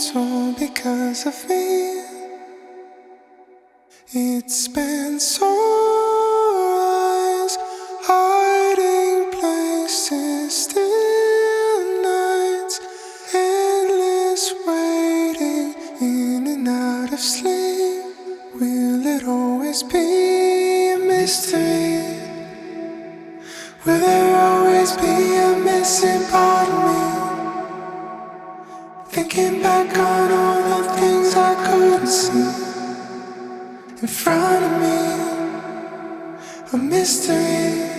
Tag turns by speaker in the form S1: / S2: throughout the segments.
S1: it's all because of me. It's been so eyes, hiding places, still nights, endless waiting, in and out of sleep. Will it always be a mystery? Will there always be a missing part of me? Thinking back on all the things I couldn't see in front of me, a mystery.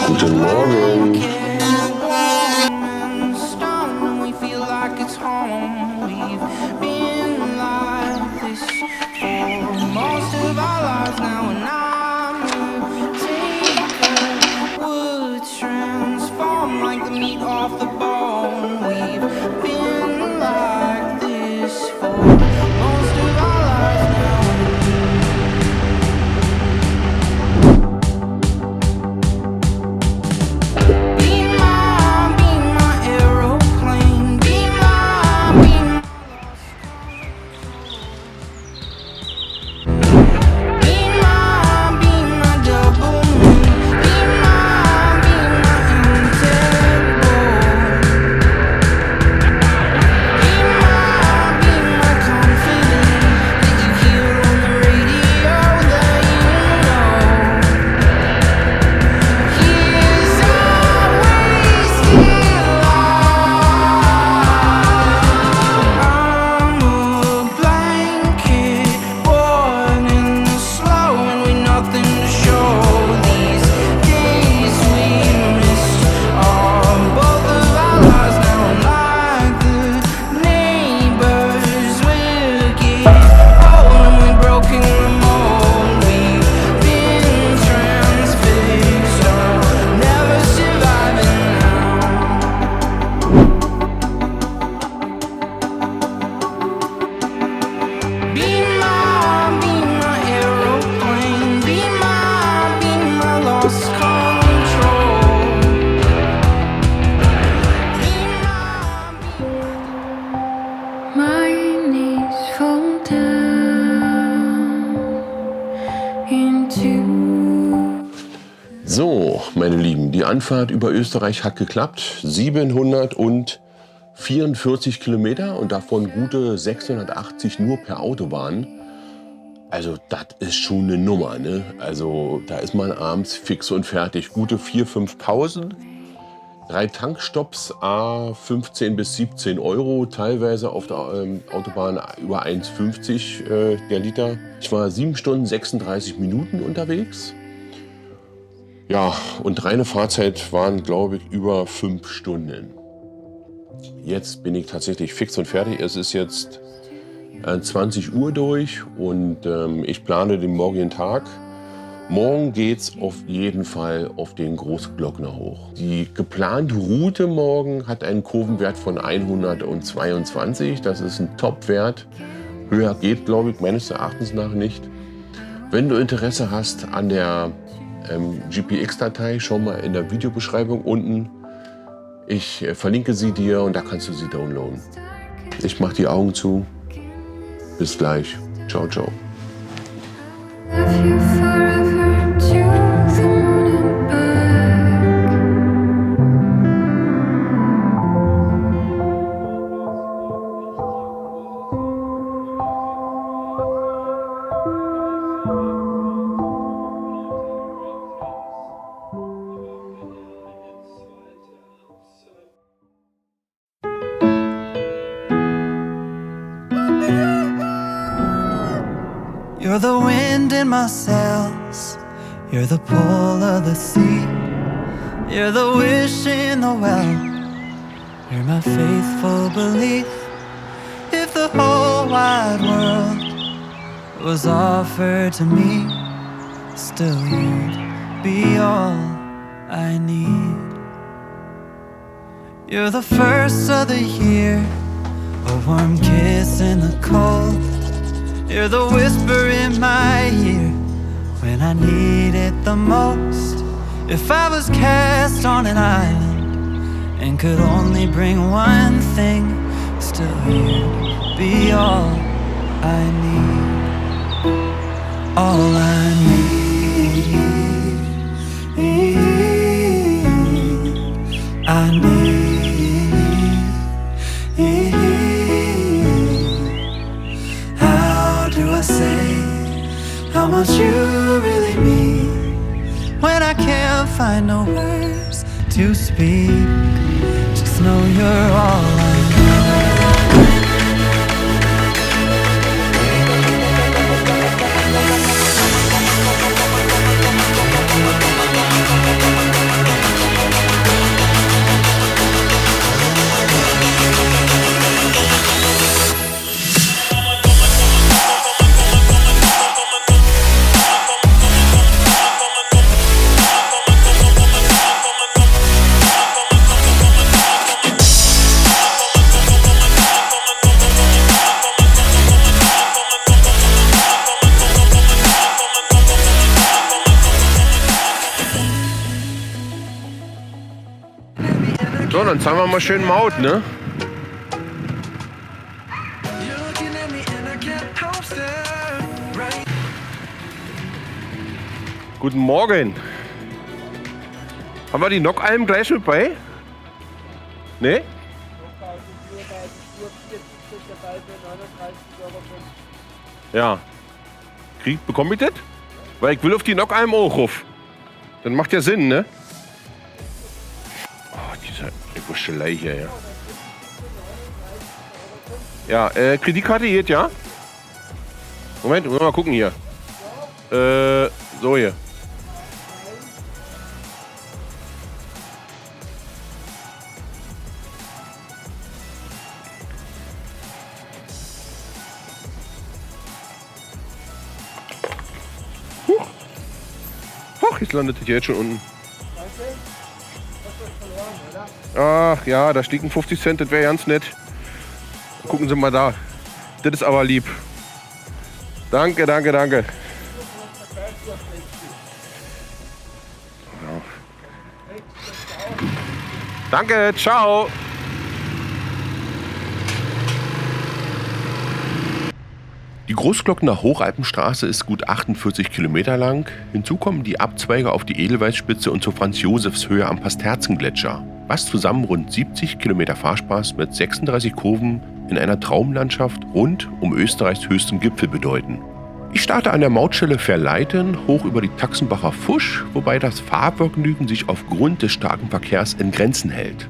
S2: Guten Morgen. So, meine Lieben, die Anfahrt über Österreich hat geklappt. 744 Kilometer und davon gute 680 nur per Autobahn. Also das ist schon eine Nummer, ne? Also da ist man abends fix und fertig. Gute 4, 5 Pausen, 3 Tankstopps, 15 bis 17 Euro, teilweise auf der Autobahn über 1,50 der Liter. Ich war 7 Stunden 36 Minuten unterwegs. Ja, und reine Fahrzeit waren, glaube ich, über 5 Stunden. Jetzt bin ich tatsächlich fix und fertig. Es ist jetzt 20 Uhr durch und ich plane den morgigen Tag. Morgen geht's auf jeden Fall auf den Großglockner hoch. Die geplante Route morgen hat einen Kurvenwert von 122. Das ist ein Top-Wert. Höher geht, glaube ich, meines Erachtens nach nicht. Wenn du Interesse hast an der GPX-Datei, schau mal in der Videobeschreibung unten. Ich verlinke sie dir und da kannst du sie downloaden. Ich mache die Augen zu. Bis gleich. Ciao, ciao.
S3: You're the wind in my sails, you're the pull of the sea, you're the wish in the well, you're my faithful belief. If the whole wide world was offered to me, still you'd be all I need. You're the first of the year, a warm kiss in the cold. You're the whisper in my ear when I need it the most. If I was cast on an island and could only bring one thing, still you'd be all I need. All I need. I need. How do I say how much you really mean when I can't find no words to speak? Just know you're all I need.
S2: So, dann zahlen wir mal schön Maut, ne? Guten Morgen. Haben wir die Nockalm gleich mit bei? Ne? Ja. Bekomme ich das? Weil ich will auf die Nockalm auch rauf. Dann macht ja Sinn, ne? Oh, diese Wuschelei hier, ja. Ja, Kreditkarte geht, ja? Moment, wir mal gucken hier. So hier. Huch, jetzt landet es jetzt schon unten. Ach ja, da steht ein 50 Cent, das wäre ganz nett. Gucken Sie mal da. Das ist aber lieb. Danke, danke, danke. Ja. Danke, ciao. Die Großglockner Hochalpenstraße ist gut 48 Kilometer lang. Hinzu kommen die Abzweige auf die Edelweißspitze und zur Franz-Josefs-Höhe am Pasterzengletscher. Was zusammen rund 70 Kilometer Fahrspaß mit 36 Kurven in einer Traumlandschaft rund um Österreichs höchsten Gipfel bedeuten. Ich starte an der Mautstelle Verleiten hoch über die Taxenbacher Fusch, wobei das Fahrvergnügen sich aufgrund des starken Verkehrs in Grenzen hält.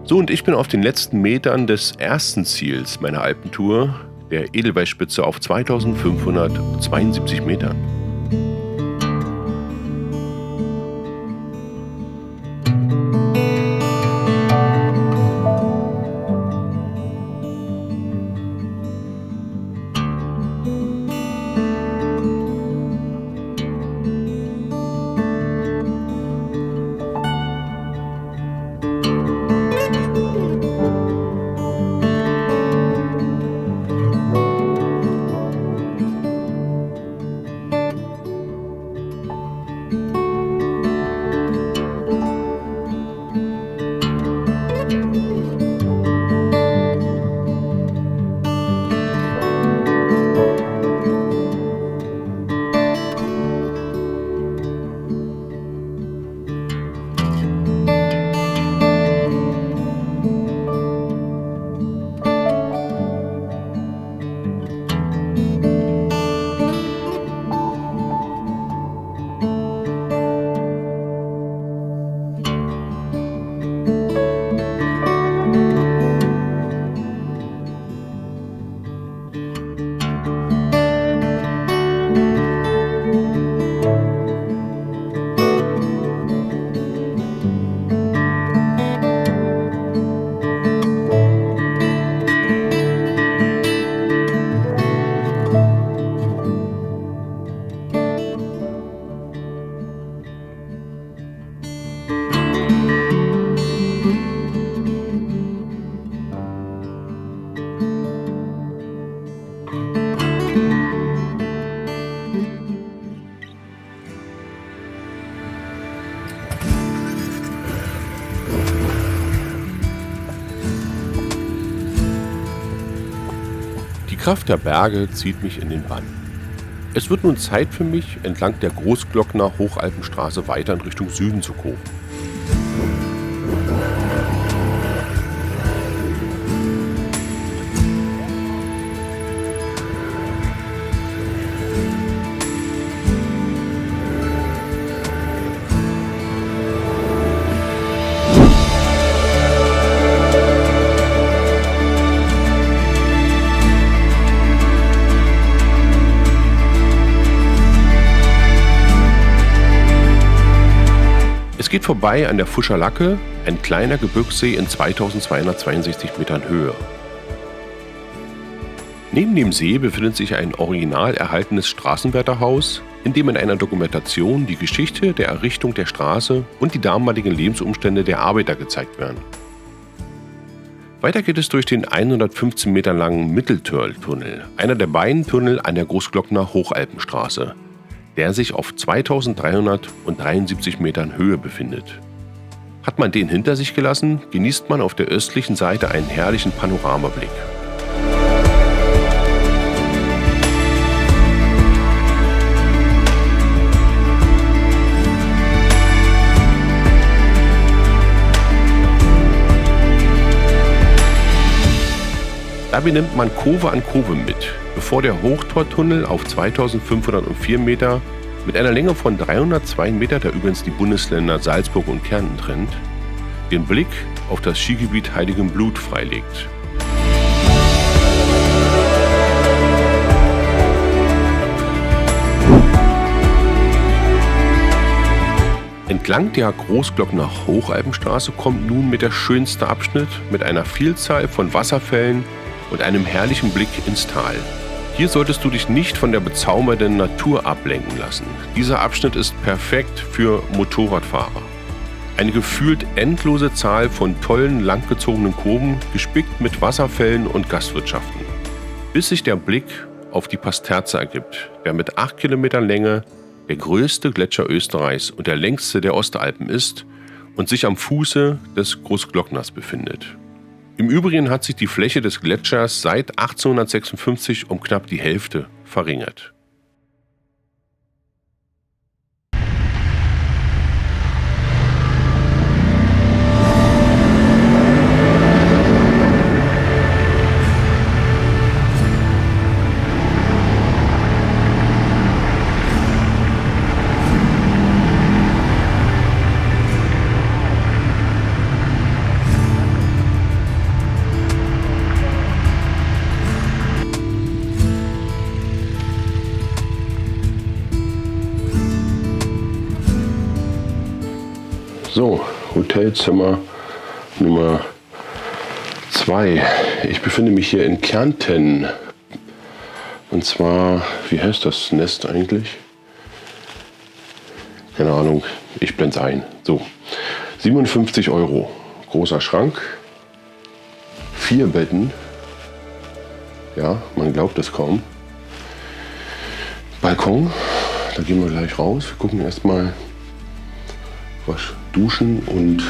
S2: So, und ich bin auf den letzten Metern des ersten Ziels meiner Alpentour, der Edelweißspitze auf 2572 Metern. Die Kraft der Berge zieht mich in den Bann. Es wird nun Zeit für mich, entlang der Großglockner Hochalpenstraße weiter in Richtung Süden zu kurven. Es geht vorbei an der Fuscher Lacke, ein kleiner Gebirgssee in 2262 Metern Höhe. Neben dem See befindet sich ein original erhaltenes Straßenwärterhaus, in dem in einer Dokumentation die Geschichte der Errichtung der Straße und die damaligen Lebensumstände der Arbeiter gezeigt werden. Weiter geht es durch den 115 Meter langen Mitteltörl-Tunnel, einer der beiden Tunnel an der Großglockner Hochalpenstraße, der sich auf 2373 Metern Höhe befindet. Hat man den hinter sich gelassen, genießt man auf der östlichen Seite einen herrlichen Panoramablick. Da benimmt man Kurve an Kurve mit, bevor der Hochtortunnel auf 2504 Meter mit einer Länge von 302 Meter, der übrigens die Bundesländer Salzburg und Kärnten trennt, den Blick auf das Skigebiet Heiligenblut freilegt. Entlang der Großglockner Hochalpenstraße kommt nun mit der schönste Abschnitt mit einer Vielzahl von Wasserfällen und einem herrlichen Blick ins Tal. Hier solltest du dich nicht von der bezaubernden Natur ablenken lassen. Dieser Abschnitt ist perfekt für Motorradfahrer. Eine gefühlt endlose Zahl von tollen, langgezogenen Kurven, gespickt mit Wasserfällen und Gastwirtschaften. Bis sich der Blick auf die Pasterze ergibt, der mit 8 Kilometern Länge der größte Gletscher Österreichs und der längste der Ostalpen ist und sich am Fuße des Großglockners befindet. Im Übrigen hat sich die Fläche des Gletschers seit 1856 um knapp die Hälfte verringert. So, Hotelzimmer Nummer 2. Ich befinde mich hier in Kärnten. Und zwar, wie heißt das Nest eigentlich? Keine Ahnung, ich blende es ein. So, 57 €. Großer Schrank. 4 Betten. Ja, man glaubt es kaum. Balkon. Da gehen wir gleich raus. Wir gucken erstmal, was Duschen und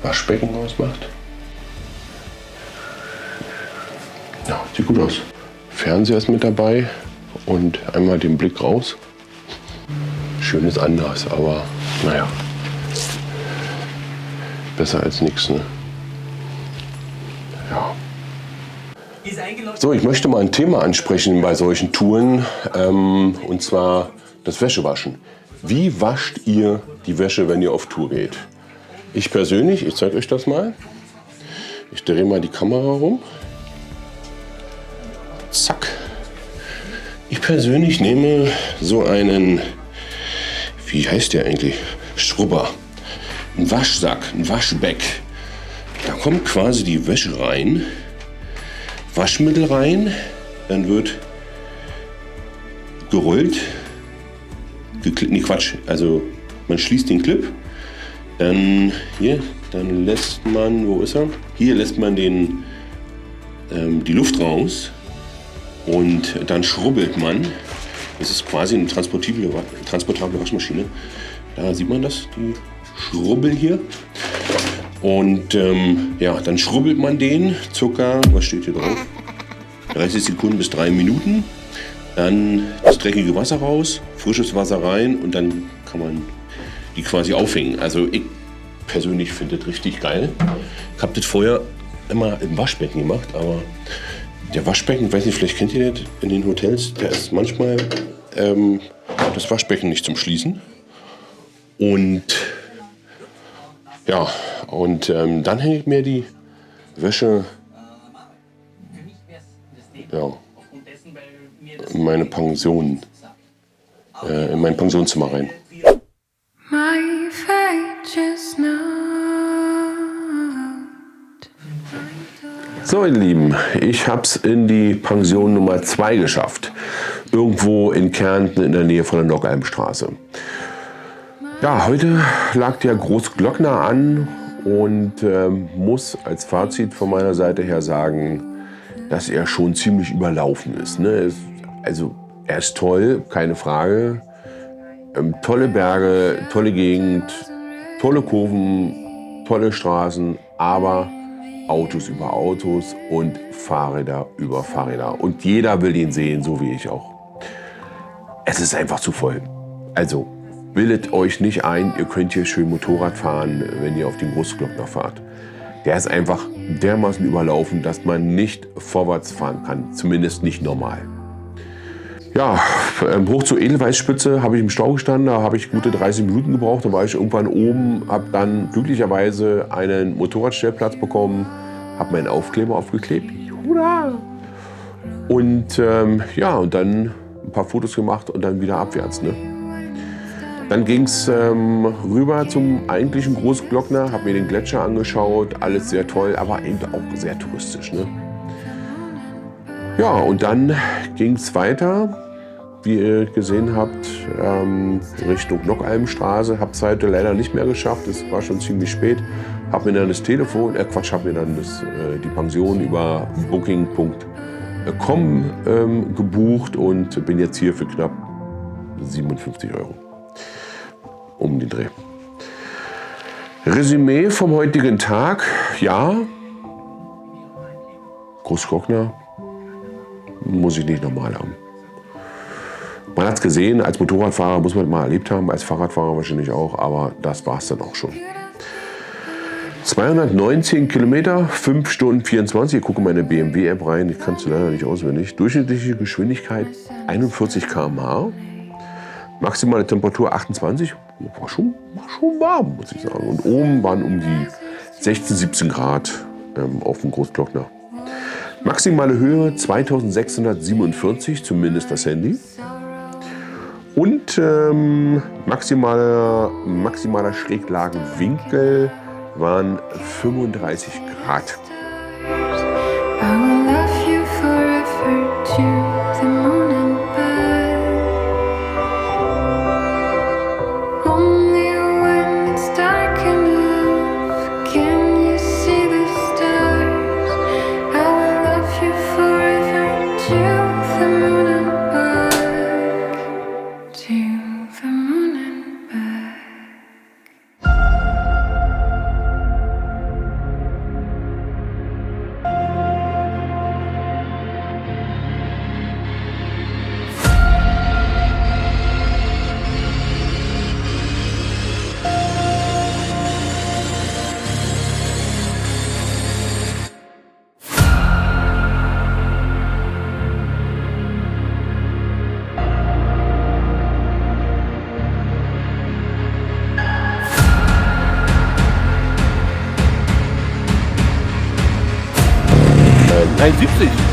S2: Waschbecken ausmacht. Ja, sieht gut aus. Fernseher ist mit dabei und einmal den Blick raus. Schön ist anders, aber naja. Besser als nichts, ne? Ja. So, ich möchte mal ein Thema ansprechen bei solchen Touren, und zwar das Wäschewaschen. Wie wascht ihr die Wäsche, wenn ihr auf Tour geht? Ich persönlich, ich zeige euch das mal. Ich drehe mal die Kamera rum. Zack. Ich persönlich nehme so einen, wie heißt der eigentlich? Schrubber. Ein Waschsack, ein Waschbeck. Da kommt quasi die Wäsche rein, Waschmittel rein, dann wird gerollt. Nee, Quatsch, also man schließt den Clip, dann hier, dann lässt man, wo ist er? Hier lässt man die Luft raus und dann schrubbelt man. Das ist quasi eine transportable Waschmaschine. Da sieht man das, die Schrubbel hier. Und ja, dann schrubbelt man den circa, was steht hier drauf? 30 Sekunden bis 3 Minuten. Dann das dreckige Wasser raus, frisches Wasser rein und dann kann man die quasi aufhängen. Also ich persönlich finde das richtig geil. Ich habe das vorher immer im Waschbecken gemacht, aber der Waschbecken, ich weiß nicht, vielleicht kennt ihr das in den Hotels, da ist manchmal das Waschbecken nicht zum Schließen. Und ja, und dann hänge ich mir die Wäsche in meine Pension, in mein Pensionszimmer rein.
S1: My fate is not.
S2: So, ihr Lieben, ich habe es in die Pension Nummer 2 geschafft. Irgendwo in Kärnten in der Nähe von der Nockalmstraße. Ja, heute lag der Großglockner an und muss als Fazit von meiner Seite her sagen, dass er schon ziemlich überlaufen ist. Ne? Also er ist toll, keine Frage. Tolle Berge, tolle Gegend, tolle Kurven, tolle Straßen, aber Autos über Autos und Fahrräder über Fahrräder. Und jeder will ihn sehen, so wie ich auch. Es ist einfach zu voll. Also bildet euch nicht ein, ihr könnt hier schön Motorrad fahren, wenn ihr auf den Großglockner fahrt. Der ist einfach dermaßen überlaufen, dass man nicht vorwärts fahren kann, zumindest nicht normal. Ja, hoch zur Edelweißspitze habe ich im Stau gestanden, da habe ich gute 30 Minuten gebraucht. Da war ich irgendwann oben, habe dann glücklicherweise einen Motorradstellplatz bekommen, habe meinen Aufkleber aufgeklebt. Hurra! Und ja, und dann ein paar Fotos gemacht und dann wieder abwärts. Ne? Dann ging es rüber zum eigentlichen Großglockner, habe mir den Gletscher angeschaut, alles sehr toll, aber eben auch sehr touristisch. Ne? Ja, und dann ging es weiter, wie ihr gesehen habt, Richtung Nockalmstraße. Habe es heute leider nicht mehr geschafft, es war schon ziemlich spät. Habe mir dann das Telefon, habe mir dann die Pension über booking.com gebucht und bin jetzt hier für knapp 57 € um den Dreh. Resümee vom heutigen Tag, ja, Großglockner muss ich nicht nochmal haben. Man hat es gesehen, als Motorradfahrer muss man es mal erlebt haben, als Fahrradfahrer wahrscheinlich auch, aber das war es dann auch schon. 219 Kilometer, 5 Stunden 24, ich gucke meine BMW-App rein, ich kann es leider nicht auswendig. Durchschnittliche Geschwindigkeit 41 km/h, maximale Temperatur 28, war schon warm, muss ich sagen. Und oben waren um die 16, 17 Grad auf dem Großglockner. Maximale Höhe 2647, zumindest das Handy. Und maximaler Schräglagenwinkel waren 35 Grad.
S1: I will love you forever to the moon and back. Only when it's dark enough can you see the stars. I will love you forever to the moon and back. To the moon and back.
S2: Nein, 70.